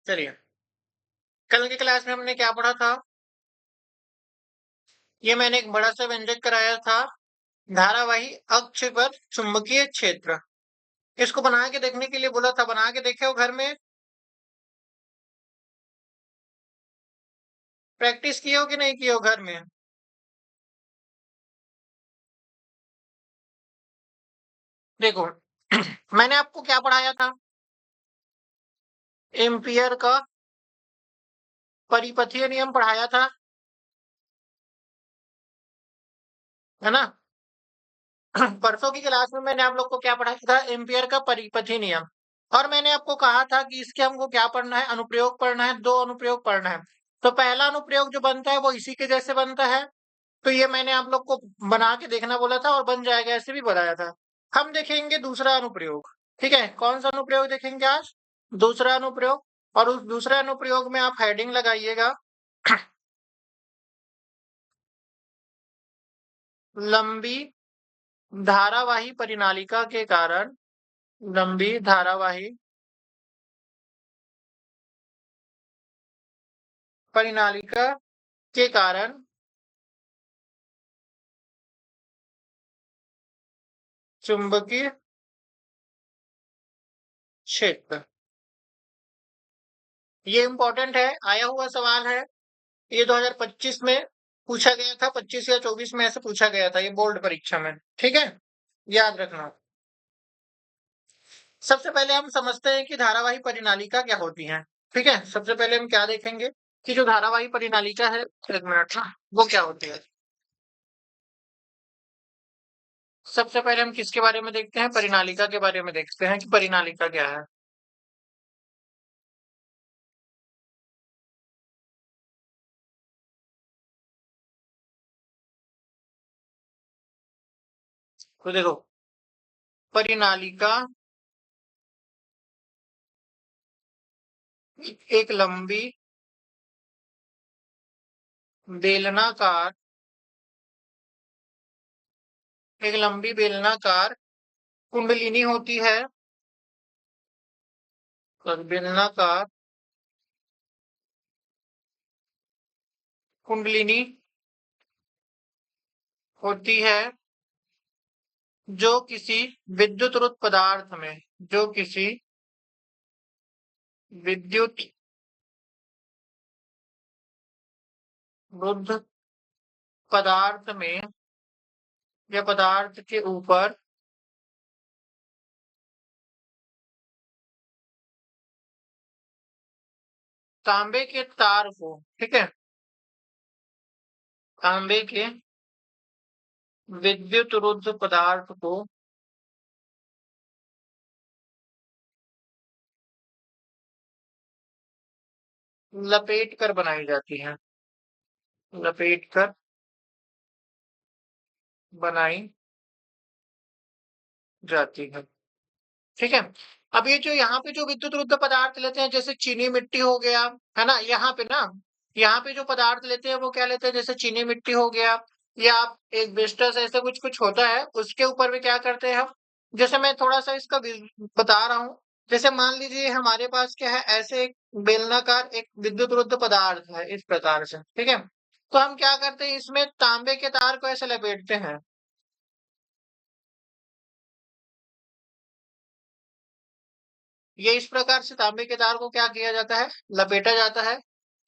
चलिए, कल की क्लास में हमने क्या पढ़ा था? ये मैंने एक बड़ा सा व्यंजक कराया था, धारावाही अक्ष पर चुंबकीय क्षेत्र। इसको बना के देखने के लिए बोला था, बना के देखे हो घर में? प्रैक्टिस किए हो कि नहीं किए हो घर में? देखो, मैंने आपको क्या पढ़ाया था? एम्पियर का परिपथीय नियम पढ़ाया था, है ना? परसों की क्लास में मैंने आप लोग को क्या पढ़ाया था? एम्पियर का परिपथी नियम। और मैंने आपको कहा था कि इसके हमको क्या पढ़ना है? अनुप्रयोग पढ़ना है, दो अनुप्रयोग पढ़ना है। तो पहला अनुप्रयोग जो बनता है वो इसी के जैसे बनता है। तो ये मैंने आप लोग को बना के देखना बोला था और बन जाएगा, ऐसे भी बताया था। हम देखेंगे दूसरा अनुप्रयोग। ठीक है, कौन सा अनुप्रयोग देखेंगे आज? दूसरा अनुप्रयोग। और उस दूसरे अनुप्रयोग में आप हेडिंग लगाइएगा, लंबी धारावाही परिनालिका के कारण, लंबी धारावाही परिनालिका के कारण चुंबकीय क्षेत्र। ये इंपॉर्टेंट है, आया हुआ सवाल है। ये 2025 में पूछा गया था, 25 या 24 में ऐसे पूछा गया था, ये बोर्ड परीक्षा में। ठीक है, याद रखना। सबसे पहले हम समझते हैं कि धारावाही परिनालिका क्या होती है। ठीक है, सबसे पहले हम क्या देखेंगे कि जो धारावाही परिनालिका है, एक मिनट, वो क्या होती है। सबसे पहले हम किसके बारे में देखते हैं? परिनालिका के बारे में देखते हैं कि परिनालिका क्या है। तो देखो, परिनालिका एक लंबी बेलनाकार, एक लंबी बेलनाकार कुंडलिनी होती है। और बेलनाकार कुंडलिनी होती है जो किसी विद्युत पदार्थ में, जो किसी विद्युत रुद्ध पदार्थ में या पदार्थ के ऊपर तांबे के तार को, ठीक है, तांबे के विद्युत रुद्ध पदार्थ को लपेट कर बनाई जाती है, लपेट कर बनाई जाती है। ठीक है, अब ये जो यहाँ पे जो विद्युत रुद्ध पदार्थ लेते हैं, जैसे चीनी मिट्टी हो गया, है ना, यहाँ पे ना, यहाँ पे जो पदार्थ लेते हैं वो क्या लेते हैं? जैसे चीनी मिट्टी हो गया, या एस्बेस्टस, ऐसे कुछ कुछ होता है, उसके ऊपर भी क्या करते हैं हम? जैसे मैं थोड़ा सा इसका बता रहा हूँ। जैसे मान लीजिए हमारे पास क्या है, ऐसे एक बेलनाकार एक विद्युत रुद्ध पदार्थ है, इस प्रकार से। ठीक है, तो हम क्या करते हैं, इसमें तांबे के तार को ऐसे लपेटते हैं। ये इस प्रकार से तांबे के तार को क्या किया जाता है? लपेटा जाता है।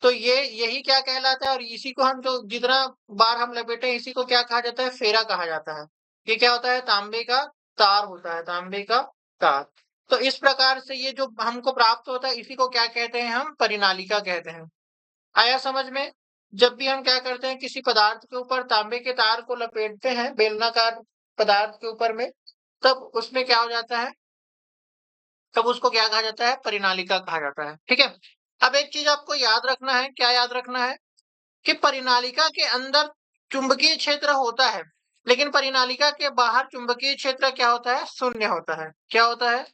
तो ये यही क्या कहलाता है, और इसी को हम जो जितना बार हम लपेटे इसी को क्या कहा जाता है? फेरा कहा जाता है। ये क्या होता है? तांबे का तार होता है, तांबे का तार। तो इस प्रकार से ये जो हमको प्राप्त होता है, इसी को क्या कहते हैं? हम परिनालिका कहते हैं। आया समझ में? जब भी हम क्या करते हैं, किसी पदार्थ के ऊपर तांबे के तार को लपेटते हैं, बेलनाकार पदार्थ के ऊपर में, तब उसमें क्या हो जाता है? तब उसको क्या कहा जाता है? परिनालिका कहा जाता है। ठीक है, अब एक चीज आपको याद रखना है। क्या याद रखना है? कि परिनालिका के अंदर चुंबकीय क्षेत्र होता है, लेकिन परिनालिका के बाहर चुंबकीय क्षेत्र क्या होता है? शून्य होता है। क्या होता है?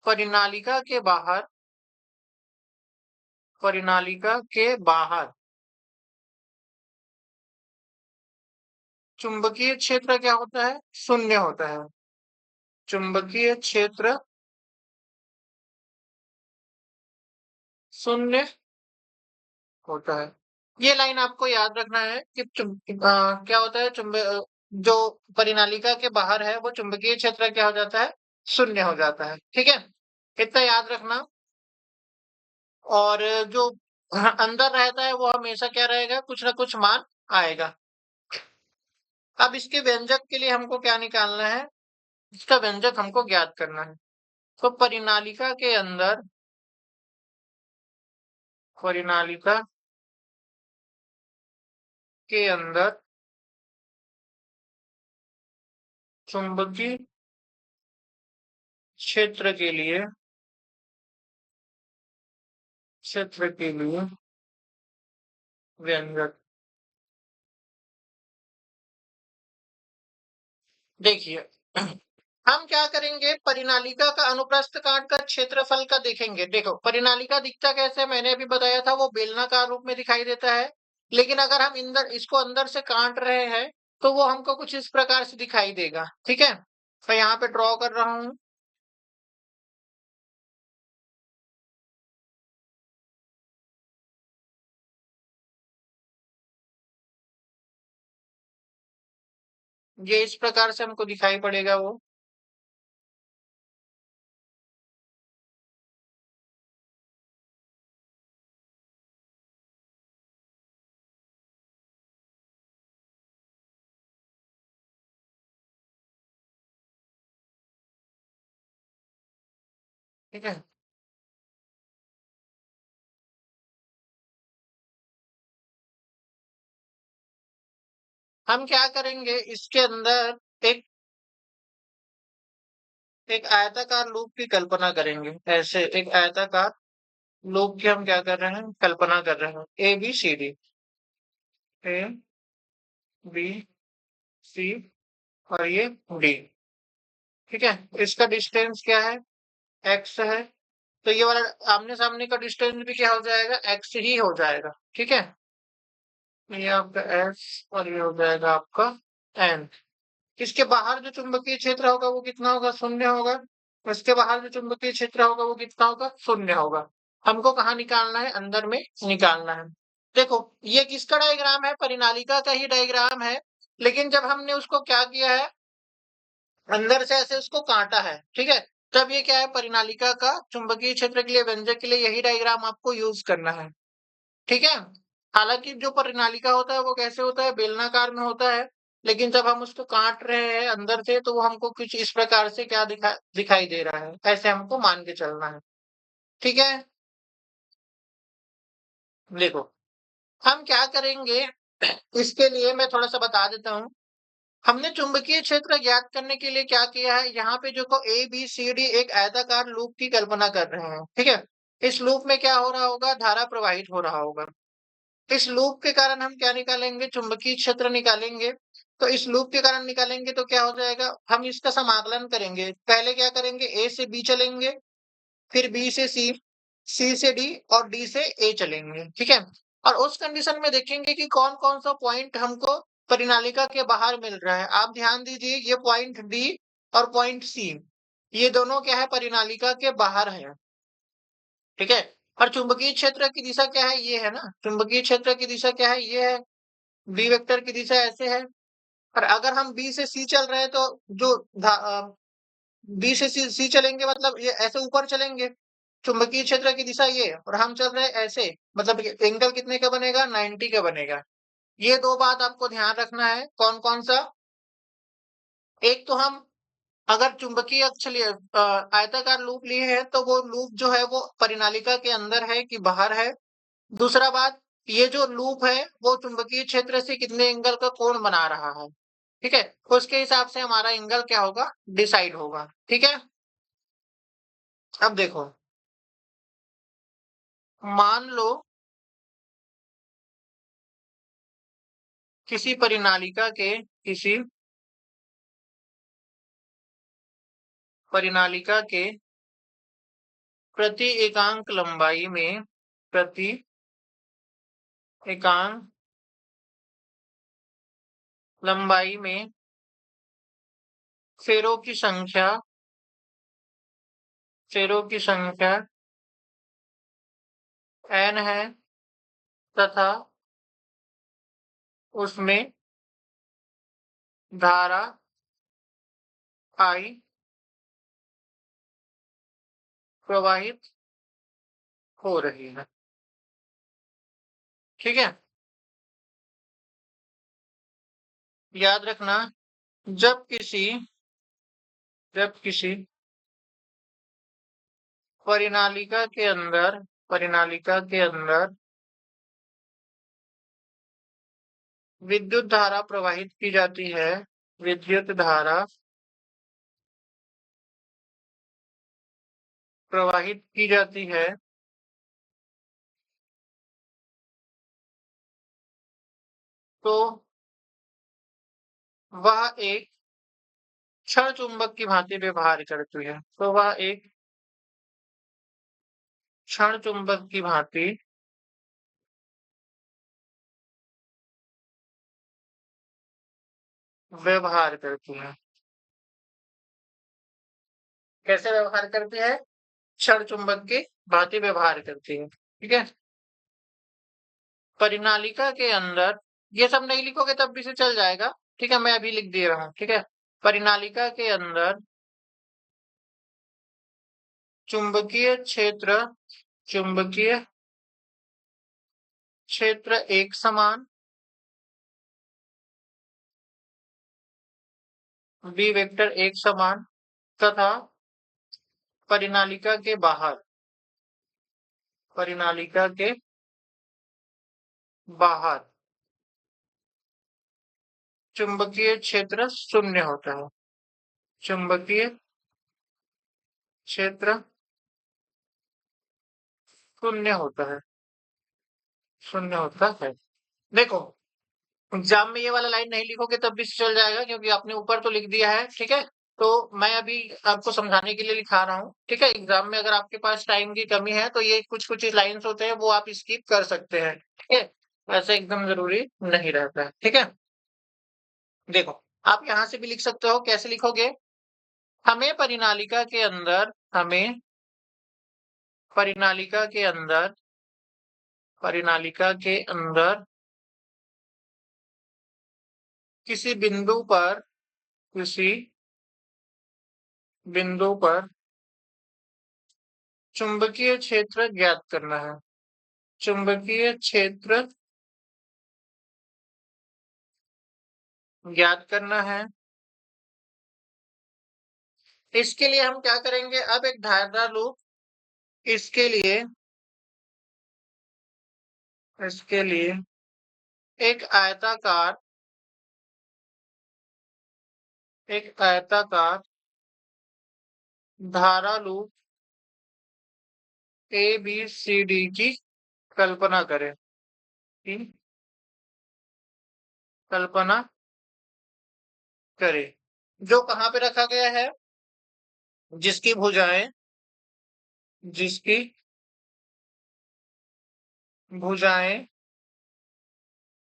परिनालिका के बाहर, परिनालिका के बाहर चुंबकीय क्षेत्र क्या होता है? शून्य होता है। चुंबकीय क्षेत्र शून्य होता है। ये लाइन आपको याद रखना है कि क्या होता है जो परिनालिका के बाहर है वो चुंबकीय क्षेत्र क्या हो जाता है? शून्य हो जाता है। ठीक है? इतना याद रखना। और जो अंदर रहता है वो हमेशा क्या रहेगा? कुछ ना कुछ मान आएगा। अब इसके व्यंजक के लिए हमको क्या निकालना है? इसका व्यंजक हमको ज्ञात करना है। तो परिनालिका के अंदर चुंबकीय क्षेत्र के लिए व्यंजक। देखिए, हम क्या करेंगे? परिनालिका का अनुप्रस्थ काट का क्षेत्रफल का देखेंगे। देखो, परिनालिका दिखता कैसे है? मैंने अभी बताया था, वो बेलनाकार रूप में दिखाई देता है। लेकिन अगर हम इसको अंदर से काट रहे हैं तो वो हमको कुछ इस प्रकार से दिखाई देगा। ठीक है? मैं यहाँ पे ड्रॉ कर रहा हूँ। ये इस प्रकार से हमको दिखाई पड़ेगा वो। ठीक है? हम क्या करेंगे? इसके अंदर एक एक आयताकार लूप की कल्पना करेंगे। ऐसे एक आयताकार लूप की हम क्या कर रहे हैं? कल्पना कर रहे हैं। A B C D, A B C और ये डी। ठीक है? इसका डिस्टेंस क्या है? एक्स है। तो ये वाला आमने सामने का डिस्टेंस भी क्या हो जाएगा? एक्स ही हो जाएगा। ठीक है? ये आपका एस और ये हो जाएगा आपका एन। इसके बाहर जो चुंबकीय क्षेत्र होगा वो कितना होगा? शून्य होगा। इसके बाहर जो चुंबकीय क्षेत्र होगा वो कितना होगा? शून्य होगा। हमको कहाँ निकालना है? अंदर में निकालना है। देखो, ये किसका डायग्राम है? परिनालिका का ही डायग्राम है। लेकिन जब हमने उसको क्या किया है? अंदर से ऐसे उसको काटा है। ठीक है? तब ये क्या है? परिनालिका का चुंबकीय क्षेत्र के लिए व्यंजक के लिए यही डायग्राम आपको यूज करना है। ठीक है? हालांकि जो परिनालिका होता है वो कैसे होता है? बेलनाकार में होता है। लेकिन जब हम उसको काट रहे हैं अंदर से तो वो हमको कुछ इस प्रकार से क्या दिखाई दे रहा है, ऐसे हमको मान के चलना है। ठीक है? देखो, हम क्या करेंगे? इसके लिए मैं थोड़ा सा बता देता हूँ। हमने चुंबकीय क्षेत्र ज्ञात करने के लिए क्या किया है? यहाँ पे जो को ए बी सी डी एक आयताकार लूप की कल्पना कर रहे हैं। ठीक है? इस लूप में क्या हो रहा होगा? धारा प्रवाहित हो रहा होगा। इस लूप के कारण हम क्या निकालेंगे? चुंबकीय क्षेत्र निकालेंगे। तो इस लूप के कारण निकालेंगे तो क्या हो जाएगा? हम इसका समाकलन करेंगे। पहले क्या करेंगे? ए से बी चलेंगे, फिर बी से सी, सी से डी और डी से ए चलेंगे। ठीक है? और उस कंडीशन में देखेंगे कि कौन कौन सा पॉइंट हमको परिनालिका के बाहर मिल रहा है। आप ध्यान दीजिए, ये पॉइंट डी और पॉइंट सी, ये दोनों क्या है? परिनालिका के बाहर है। ठीक है? और चुंबकीय क्षेत्र की दिशा क्या है? ये है ना, चुंबकीय क्षेत्र की दिशा क्या है? ये है। बी वेक्टर की दिशा ऐसे है। और अगर हम बी से सी चल रहे हैं तो जो बी से सी चलेंगे मतलब ये ऐसे ऊपर चलेंगे। चुंबकीय क्षेत्र की दिशा ये है, और हम चल रहे हैं ऐसे, मतलब एंगल कितने का बनेगा? 90 का बनेगा। ये दो बात आपको ध्यान रखना है। कौन कौन सा? एक तो हम अगर चुंबकीय अक्ष लिए आयताकार लूप लिए हैं तो वो लूप जो है वो परिनालिका के अंदर है कि बाहर है। दूसरा बात, ये जो लूप है वो चुंबकीय क्षेत्र से कितने एंगल का कोण बना रहा है। ठीक है? उसके हिसाब से हमारा एंगल क्या होगा? डिसाइड होगा। ठीक है? अब देखो, मान लो किसी परिनालिका के प्रति एकांक एकांक लंबाई में फेरों की संख्या फेरों की संख्या N है तथा उसमें धारा I प्रवाहित हो रही है। ठीक है? याद रखना, जब किसी जब किसी परिनालिका के अंदर विद्युत धारा प्रवाहित की जाती है, विद्युत धारा प्रवाहित की जाती है, तो वह एक क्षण चुंबक की भांति व्यवहार करती है। तो वह एक क्षण चुंबक की भांति व्यवहार करती है। कैसे व्यवहार करती है? क्षण चुंबक की भांति व्यवहार करती है। ठीक है? परिनालिका के अंदर, ये सब नहीं लिखोगे तब भी से चल जाएगा। ठीक है, मैं अभी लिख दे रहा हूँ। ठीक है, परिनालिका के अंदर चुंबकीय क्षेत्र चुंबकीय क्षेत्र एक समान, बी वेक्टर एक समान तथा परिनालिका के बाहर परिनालिका के बाहर चुंबकीय क्षेत्र शून्य होता है। चुंबकीय क्षेत्र शून्य होता है। शून्य होता है। देखो, एग्जाम में ये वाला लाइन नहीं लिखोगे तब भी चल जाएगा, क्योंकि आपने ऊपर तो लिख दिया है। ठीक है, तो मैं अभी आपको समझाने के लिए लिखा रहा हूँ। ठीक है, एग्जाम में अगर आपके पास टाइम की कमी है तो ये कुछ कुछ लाइन्स होते हैं वो आप स्किप कर सकते हैं। ठीक है, ऐसे एकदम जरूरी नहीं रहता है। ठीक है, देखो, आप यहाँ से भी लिख सकते हो। कैसे लिखोगे? हमें परिनालिका के अंदर हमें परिनालिका के अंदर परिनालिका के अंदर किसी बिंदु पर किसी बिंदु पर चुंबकीय क्षेत्र ज्ञात करना है। चुंबकीय क्षेत्र ज्ञात करना है। इसके लिए हम क्या करेंगे? अब एक धारदार लूप, इसके लिए इसके लिए एक आयताकार धारा लूप ए बी सी डी की कल्पना करें। की कल्पना करें, जो कहाँ पे रखा गया है? जिसकी भुजाएं जिसकी भुजाएं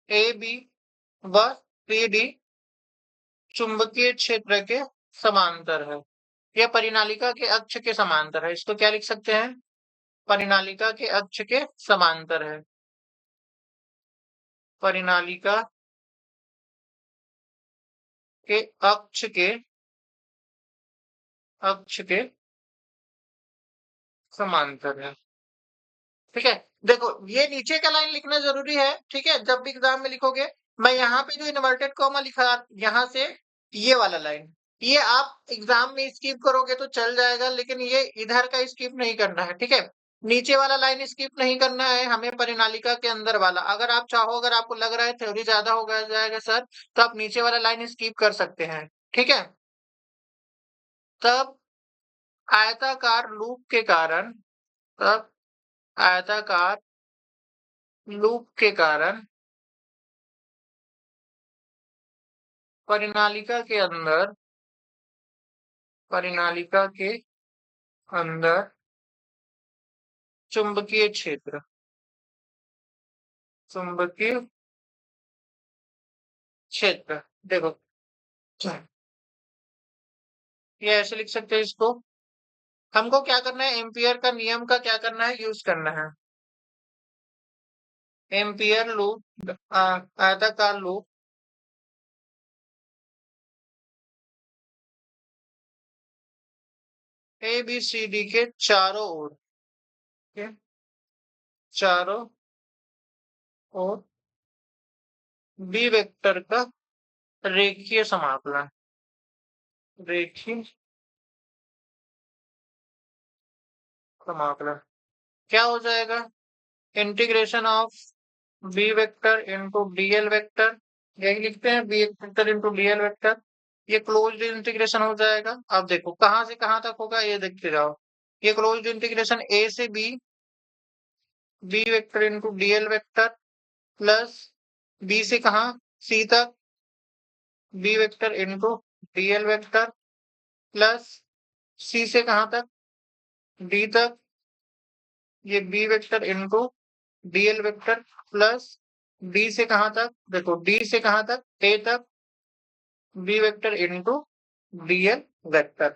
ए बी व सी डी चुंबकीय क्षेत्र के समांतर है। यह परिनालिका के अक्ष के समांतर है। इसको क्या लिख सकते हैं? परिनालिका के अक्ष के समांतर है। परिनालिका के अक्ष के समांतर है। ठीक है, देखो, ये नीचे का लाइन लिखना जरूरी है। ठीक है, जब भी एग्जाम में लिखोगे, मैं यहाँ पे जो इन्वर्टेड कॉमा लिखा, यहाँ से ये वाला लाइन, ये आप एग्जाम में स्किप करोगे तो चल जाएगा, लेकिन ये इधर का स्किप नहीं करना है। ठीक है, नीचे वाला लाइन स्किप नहीं करना है हमें, परिनालिका के अंदर वाला। अगर आप चाहो, अगर आपको लग रहा है थ्योरी ज्यादा हो जाएगा सर, तो आप नीचे वाला लाइन स्किप कर सकते हैं। ठीक है, तब आयताकार लूप के कारण तब आयताकार लूप के कारण परिनालिका के अंदर परिनालिका के अंदर चुंबकीय क्षेत्र चुंबकीय क्षेत्र, देखो, ये ऐसे लिख सकते हैं इसको। हमको क्या करना है? एम्पियर का नियम का क्या करना है? यूज करना है। एम्पियर लूप, आयताकार loop A B C D के चारों ओर, के चारों ओर बी वेक्टर का रेखीय समाकलन, रेखीय समाकलन क्या हो जाएगा? Integration of B vector into DL vector, यही लिखते हैं B vector into DL vector. ये क्लोज्ड इंटीग्रेशन हो जाएगा। अब देखो कहां से कहां तक होगा ये देखते जाओ। ये क्लोज्ड इंटीग्रेशन ए से B, B vector into DL vector plus B से कहा सी तक, B vector into DL vector plus C से कहां तक डी तक, ये B vector into DL vector plus D से कहां तक, देखो डी से कहां तक ए तक, B vector into DL vector.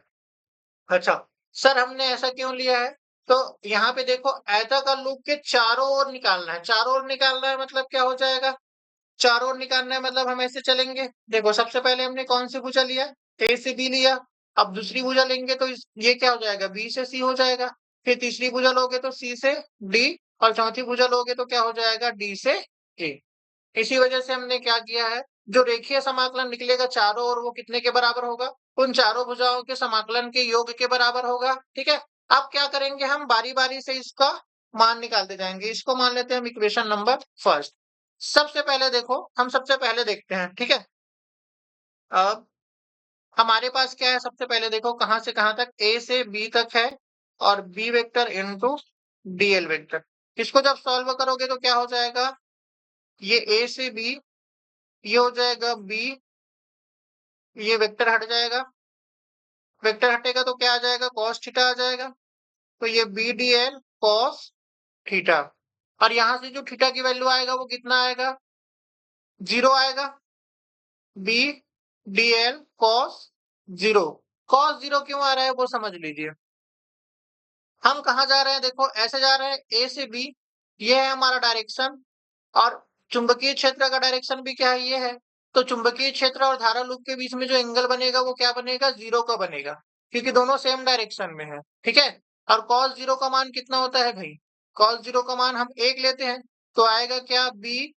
अच्छा सर हमने ऐसा क्यों लिया है? तो यहाँ पे देखो आयताकार लूप के चारों ओर निकालना है, चारों ओर निकालना है मतलब क्या हो जाएगा? चारों ओर निकालना है मतलब हम ऐसे चलेंगे। देखो सबसे पहले हमने कौन सी भुजा लिया? ए से बी लिया। अब दूसरी भुजा लेंगे तो ये क्या हो जाएगा? बी से सी हो जाएगा। फिर तीसरी भुजा लोगे तो सी से डी, और चौथी भुजा लोगे तो क्या हो जाएगा? डी से ए। इसी वजह से हमने क्या किया है, जो रेखीय समाकलन निकलेगा चारों ओर वो कितने के बराबर होगा? उन चारों भुजाओं के समाकलन के योग के बराबर होगा। ठीक है, अब क्या करेंगे हम बारी बारी से इसका मान निकालते जाएंगे। इसको मान लेते हैं हम इक्वेशन नंबर फर्स्ट। सबसे पहले देखो हम सबसे पहले देखते हैं। ठीक है, अब हमारे पास क्या है? सबसे पहले देखो कहां से कहां तक, ए से बी तक है और B vector into DL vector. इसको जब सॉल्व करोगे तो क्या हो जाएगा? ये ए से बी, ये हो जाएगा बी, ये वेक्टर हट जाएगा, वेक्टर हटेगा तो क्या आ जाएगा? कॉस थीटा आ जाएगा। तो ये B D L cos theta, और यहां से जो थीटा की वैल्यू आएगा वो कितना आएगा? 0 आएगा। B D L cos 0, cos 0 क्यों आ रहा है वो समझ लीजिए। हम कहा जा रहे हैं? देखो ऐसे जा रहे हैं ए से बी, ये है हमारा डायरेक्शन, और चुंबकीय क्षेत्र का डायरेक्शन भी क्या है? ये है। तो चुंबकीय क्षेत्र और धारा लूप के बीच में जो एंगल बनेगा वो क्या बनेगा? 0 का बनेगा, क्योंकि दोनों सेम डायरेक्शन में है। ठीक है, और cos 0 का मान कितना होता है भाई? cos 0 का मान हम 1 लेते हैं, तो आएगा क्या? बी,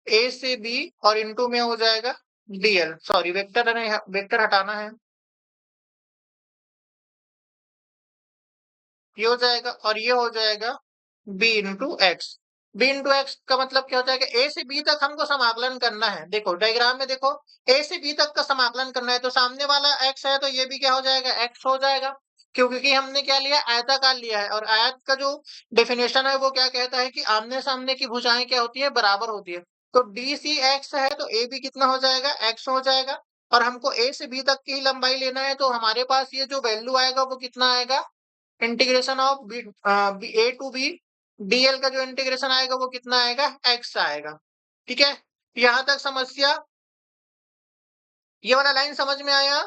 ए से बी और इंटू में हो जाएगा डीएल, सॉरी वेक्टर वेक्टर हटाना है, ये हो जाएगा और ये हो जाएगा B into X. B into X का मतलब क्या हो जाएगा? ए से बी तक हमको समाकलन करना है। देखो डायग्राम में देखो, ए से बी तक का समाकलन करना है, तो सामने वाला एक्स है तो ये भी क्या हो जाएगा? एक्स हो जाएगा। क्योंकि हमने क्या लिया? आयताकार लिया है, और आयत का जो डेफिनेशन है वो क्या कहता है कि आमने सामने की भुजाएं क्या होती है? बराबर होती है। तो डी सी एक्स है तो ए बी कितना हो जाएगा? एक्स हो जाएगा। और हमको ए से बी तक की ही लंबाई लेना है, तो हमारे पास ये जो वैल्यू आएगा वो कितना आएगा? Integration of B, A to B DL का जो इंटीग्रेशन आएगा वो कितना आएगा? एक्स आएगा। ठीक है, यहां तक समस्या, ये वाला लाइन समझ में आया?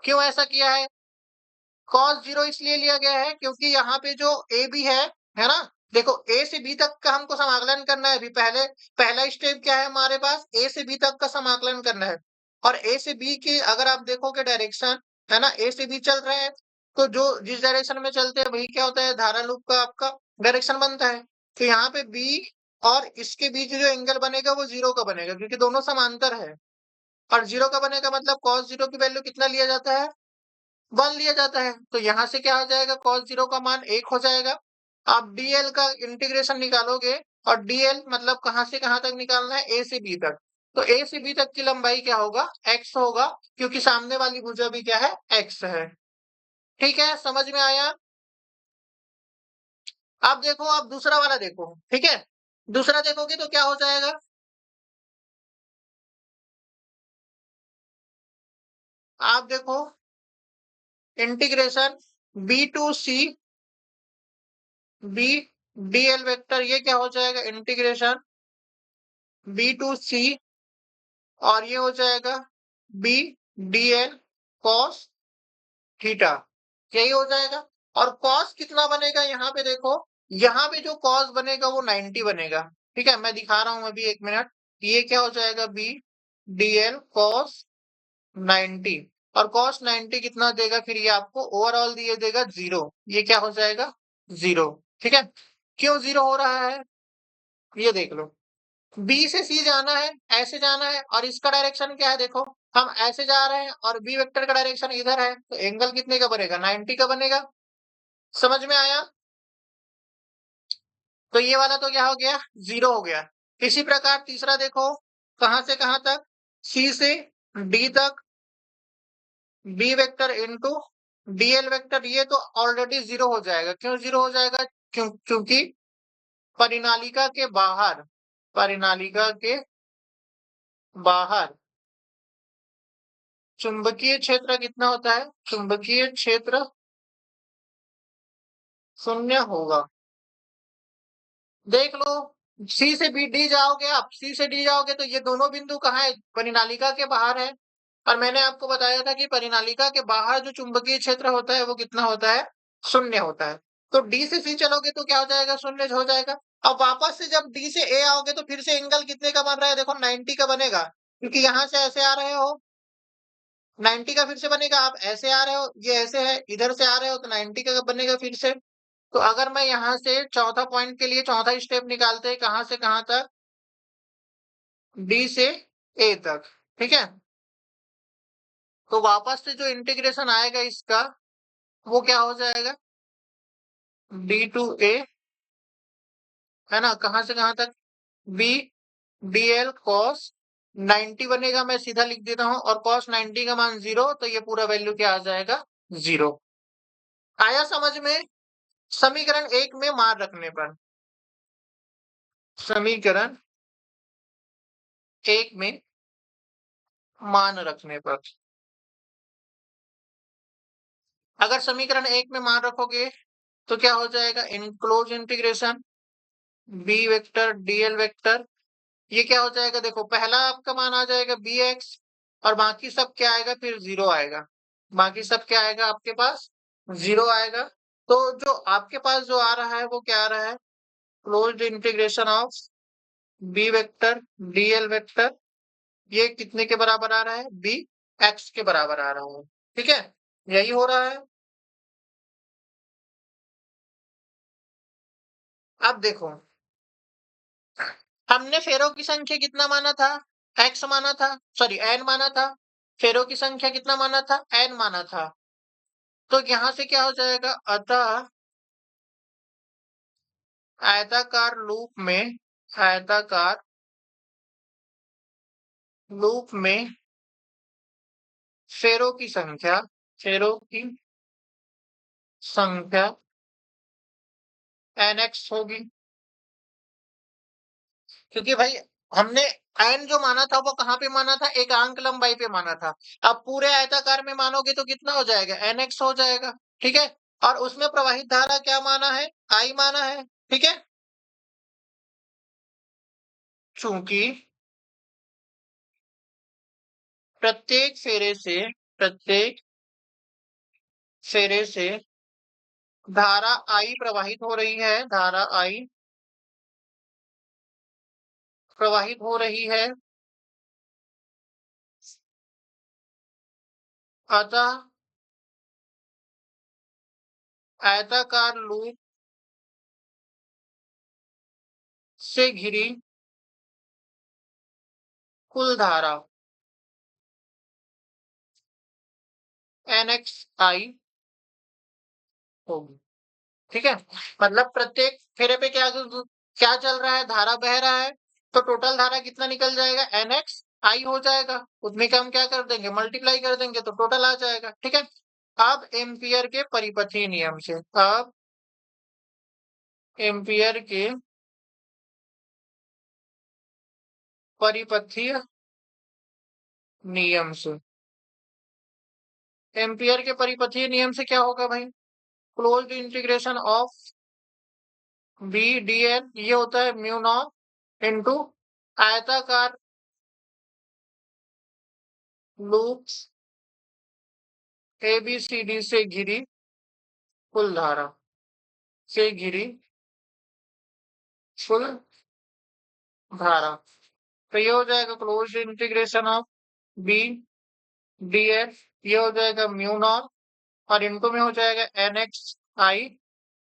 क्यों ऐसा किया है? cos 0 इसलिए लिया गया है क्योंकि यहाँ पे जो ए बी है ना, देखो ए से बी तक का हमको समाकलन करना है। अभी पहले पहला स्टेप क्या है हमारे पास? ए से बी तक का समाकलन करना है, और ए से बी की अगर आप देखोगे डायरेक्शन है ना, ए से बी चल रहे हैं, तो जो जिस डायरेक्शन में चलते हैं वही क्या होता है? धारा लूप का आपका डायरेक्शन बनता है। तो यहाँ पे बी और इसके बीच जो एंगल बनेगा वो 0 का बनेगा, क्योंकि दोनों समांतर है। और 0 का बनेगा मतलब cos 0 की वैल्यू कितना लिया जाता है? 1 लिया जाता है। तो यहाँ से क्या हो जाएगा? cos 0 का मान 1 हो जाएगा। आप dl का इंटीग्रेशन निकालोगे, और dl मतलब कहां से कहां तक निकालना है? a से b तक। तो a से b तक की लंबाई क्या होगा? x होगा, क्योंकि सामने वाली भुजा भी क्या है? x है। ठीक है, समझ में आया? अब देखो, आप दूसरा वाला देखो। ठीक है, दूसरा देखोगे तो क्या हो जाएगा? आप देखो integration b to C B DL vector, ये क्या हो जाएगा? इंटीग्रेशन बी टू सी, और ये हो जाएगा बी डीएल कॉस थीटा, यही हो जाएगा। और कॉस कितना बनेगा यहाँ पे देखो? यहाँ पे जो कॉस बनेगा वो 90 बनेगा। ठीक है, मैं दिखा रहा हूं अभी, 1 मिनट। ये क्या हो जाएगा, बी डी एल कॉस 90। और कॉस 90 कितना देगा फिर ये आपको, ओवरऑल दिए देगा 0। ये क्या हो जाएगा, 0। ठीक है, क्यों 0 हो रहा है ये देख लो। बी से सी जाना है, ऐसे जाना है, और इसका डायरेक्शन क्या है देखो, हम ऐसे जा रहे हैं और बी वेक्टर का डायरेक्शन इधर है, तो एंगल कितने का बनेगा, 90 का बनेगा। समझ में आया। तो ये वाला तो क्या हो गया, 0 हो गया। इसी प्रकार तीसरा देखो, कहां से कहां तक, सी से डी तक, B vector into DL vector, ये तो ऑलरेडी 0 हो जाएगा। क्यों 0 हो जाएगा, क्योंकि परिनालिका के बाहर, परिनालिका के बाहर चुंबकीय क्षेत्र कितना होता है, चुंबकीय क्षेत्र 0 होगा। देख लो, सी से बी डी जाओगे आप, सी से डी जाओगे तो ये दोनों बिंदु कहाँ है, परिनालिका के बाहर है। और मैंने आपको बताया था कि परिनालिका के बाहर जो चुंबकीय क्षेत्र होता है वो कितना होता है, 0 होता है। तो डी से सी चलोगे तो क्या हो जाएगा, 0 हो जाएगा। अब वापस से जब डी से ए आओगे तो फिर से एंगल कितने का बन रहा है, देखो 90 का बनेगा, क्योंकि यहां से ऐसे आ रहे हो, 90 का फिर से बनेगा। आप ऐसे आ रहे हो, ये ऐसे है, इधर से आ रहे हो तो 90 का बनेगा फिर से। तो अगर मैं यहाँ से चौथा पॉइंट के लिए चौथा स्टेप निकालते हैं, कहां से कहां तक, डी से ए तक। ठीक है, तो वापस से जो इंटीग्रेशन आएगा इसका, वो क्या हो जाएगा, डी टू ए, है ना, कहां से कहां तक, बी डी एल कॉस 90 बनेगा, मैं सीधा लिख देता हूं, और कॉस 90 का मान 0, तो ये पूरा वैल्यू क्या आ जाएगा, 0। आया समझ में। समीकरण 1 में मान रखने पर, समीकरण 1 में मान रखने पर, अगर समीकरण 1 में मान रखोगे तो क्या हो जाएगा, enclose integration B vector DL vector, ये क्या हो जाएगा, देखो पहला आपका मान आ जाएगा बी एक्स, और बाकी सब क्या आएगा, फिर 0 आएगा। बाकी सब क्या आएगा आपके पास, 0 आएगा। तो जो आपके पास जो आ रहा है वो क्या आ रहा है, closed integration of B vector DL vector, ये कितने के बराबर आ रहा है, बी एक्स के बराबर आ रहा है। ठीक है, यही हो रहा है। अब देखो, हमने फेरों की संख्या कितना माना था, एक्स माना था, सॉरी एन माना था। फेरों की संख्या कितना माना था, एन माना था। तो यहां से क्या हो जाएगा, अतः आयताकार लूप में, आयताकार लूप में फेरों की संख्या, फेरों की संख्या एन एक्स होगी। क्योंकि भाई हमने एन जो माना था वो कहाँ पे माना था, एक अंक लंबाई पे माना था। अब पूरे आयताकार में मानोगे तो कितना हो जाएगा, एन एक्स हो जाएगा। ठीक है, और उसमें प्रवाहित धारा क्या माना है, आई माना है। ठीक है, चूंकि प्रत्येक फेरे से, प्रत्येक फेरे से धारा आई प्रवाहित हो रही है, धारा आई प्रवाहित हो रही है, अतः आयताकार लूप से घिरी कुल धारा एन एक्स आई होगी। ठीक है, मतलब प्रत्येक फेरे पे क्या क्या चल रहा है, धारा बह रहा है, तो टोटल धारा कितना निकल जाएगा, एन एक्स आई हो जाएगा। उसमें का हम क्या कर देंगे, मल्टीप्लाई कर देंगे तो टोटल आ जाएगा। ठीक है, अब एम्पियर के परिपथीय नियम से, अब एम्पियर के परिपथीय नियम से, एम्पियर के परिपथीय नियम से क्या होगा भाई, closed integration of B D N, ये होता है म्यू नॉट इनटू आयताकार loop A B C D से घिरी कुल धारा, से घिरी फुल धारा। तो ये हो जाएगा close integration of B DF, ये हो जाएगा म्यू नॉट और इनको में हो जाएगा एन एक्स आई।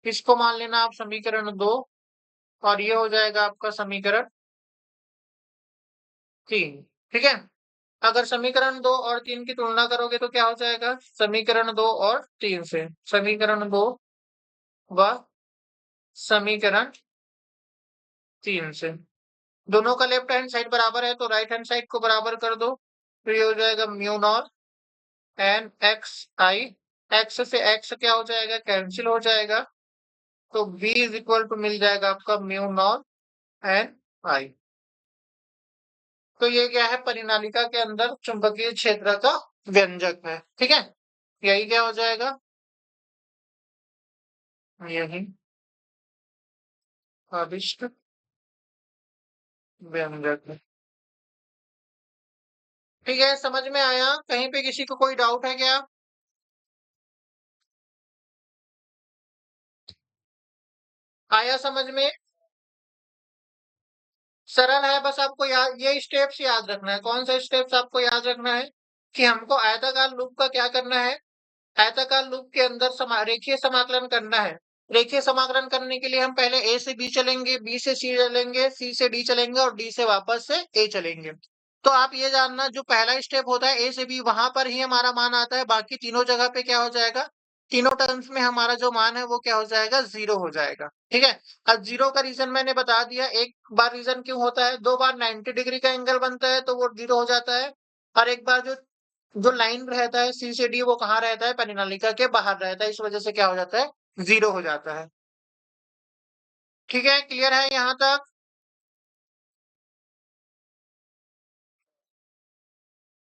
इसको मान लेना आप समीकरण 2 और ये हो जाएगा आपका समीकरण 3। ठीक है। अगर समीकरण 2 और 3 की तुलना करोगे तो क्या हो जाएगा, समीकरण 2 और 3 से, समीकरण 2 व समीकरण 3 से दोनों का लेफ्ट हैंड साइड बराबर है तो राइट हैंड साइड को बराबर कर दो। तो ये हो जाएगा mu not an x I. X से एक्स क्या हो जाएगा, कैंसिल हो जाएगा। तो v इज इक्वल टू मिल जाएगा आपका म्यू नॉट एन आई। तो ये क्या है, परिनालिका के अंदर चुंबकीय क्षेत्र का व्यंजक है। ठीक है, यही क्या हो जाएगा, यही अभिष्ट व्यंजक है। ठीक है, समझ में आया? कहीं पे किसी को कोई डाउट है क्या? आया समझ में? सरल है, बस आपको याद ये स्टेप्स याद रखना है। कौन सा स्टेप्स आपको याद रखना है कि हमको आयताकार लूप का क्या करना है, आयताकार लूप के अंदर रेखीय समाकलन करना है। रेखीय समाकलन करने के लिए हम पहले ए से बी चलेंगे, बी से सी चलेंगे, सी से डी चलेंगे और डी से वापस से ए चलेंगे। तो आप ये जानना, जो पहला स्टेप होता है ए से बी, वहां पर ही हमारा मान आता है। बाकी तीनों जगह पे क्या हो जाएगा, तीनों टर्म्स में हमारा जो मान है वो क्या हो जाएगा, जीरो हो जाएगा। ठीक है। अब जीरो का रीजन मैंने बता दिया। एक बार रीजन क्यों होता है, 2 बार 90 डिग्री का एंगल बनता है तो वो जीरो हो जाता है। और एक बार जो जो लाइन रहता है सी से डी, वो कहाँ रहता है, परिनालिका के बाहर रहता है, इस वजह से क्या हो जाता है, जीरो हो जाता है। ठीक है, क्लियर है यहाँ तक?